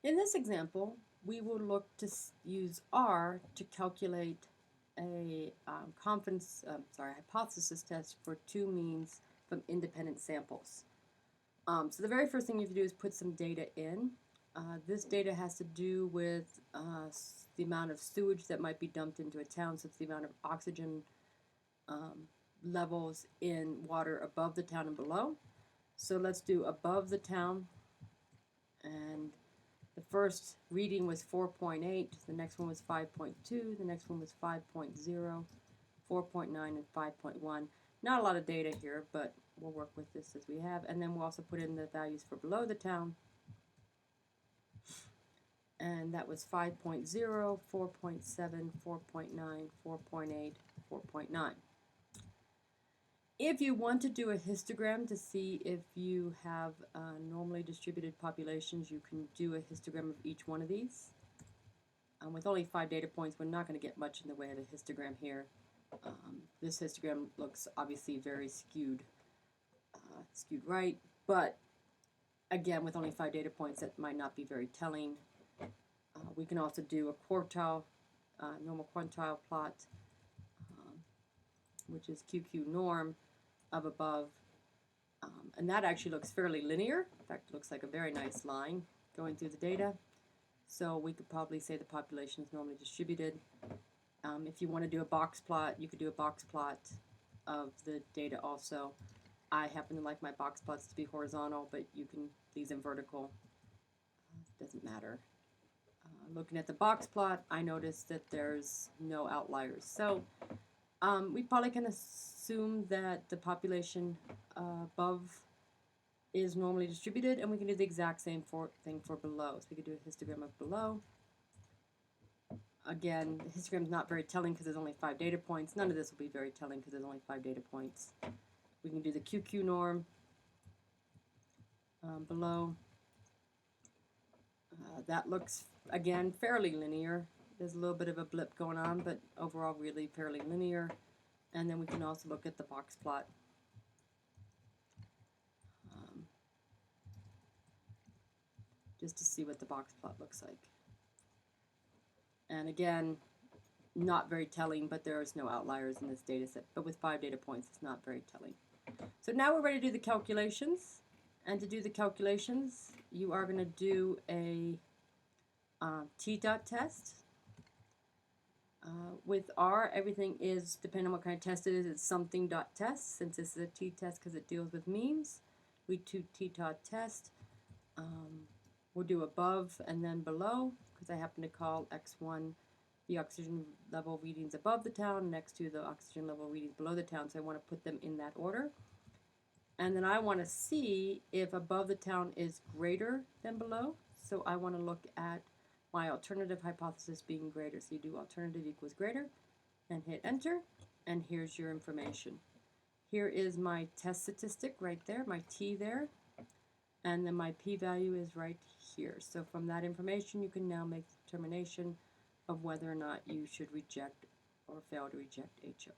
In this example, we will look to use R to calculate a hypothesis test for two means from independent samples. So the very first thing you have to do is put some data in. This data has to do with the amount of sewage that might be dumped into a town, so it's the amount of oxygen levels in water above the town and below. So let's do above the town, and the first reading was 4.8, the next one was 5.2, the next one was 5.0, 4.9, and 5.1. Not a lot of data here, but we'll work with this as we have. And then we'll also put in the values for below the town. And that was 5.0, 4.7, 4.9, 4.8, 4.9. If you want to do a histogram to see if you have normally distributed populations, you can do a histogram of each one of these. With only 5 data points, we're not going to get much in the way of a histogram here. This histogram looks obviously very skewed right, but again, with only 5 data points, that might not be very telling. We can also do a quartile, normal quantile plot, which is QQ norm of above, and that actually looks fairly linear. In fact, it looks like a very nice line going through the data. So we could probably say the population is normally distributed. If you want to do a box plot, you could do a box plot of the data also. I happen to like my box plots to be horizontal, but you can leave them vertical. Doesn't matter. Looking at the box plot, I noticed that there's no outliers. So we probably can assume that the population above is normally distributed, and we can do the exact same thing for below. So we could do a histogram of below. Again, the histogram is not very telling because there's only 5 data points. None of this will be very telling because there's only 5 data points. We can do the QQ norm below. That looks, again, fairly linear. There's a little bit of a blip going on, but overall really fairly linear. And then we can also look at the box plot. Just to see what the box plot looks like. And again, not very telling, but there is no outliers in this data set. But with 5 data points, it's not very telling. So now we're ready to do the calculations. And to do the calculations, you are going to do a t-dot test. With R, everything is, depending on what kind of test it is, it's something.test. Since this is a t-test because it deals with means, we do t-dot test. We'll do above and then below, because I happen to call x1 the oxygen level readings above the town, next to the oxygen level readings below the town, so I want to put them in that order. And then I want to see if above the town is greater than below, so I want to look at my alternative hypothesis being greater. So you do alternative equals greater, and hit enter, and here's your information. Here is my test statistic right there, my t there, and then my p-value is right here. So from that information, you can now make the determination of whether or not you should reject or fail to reject HO.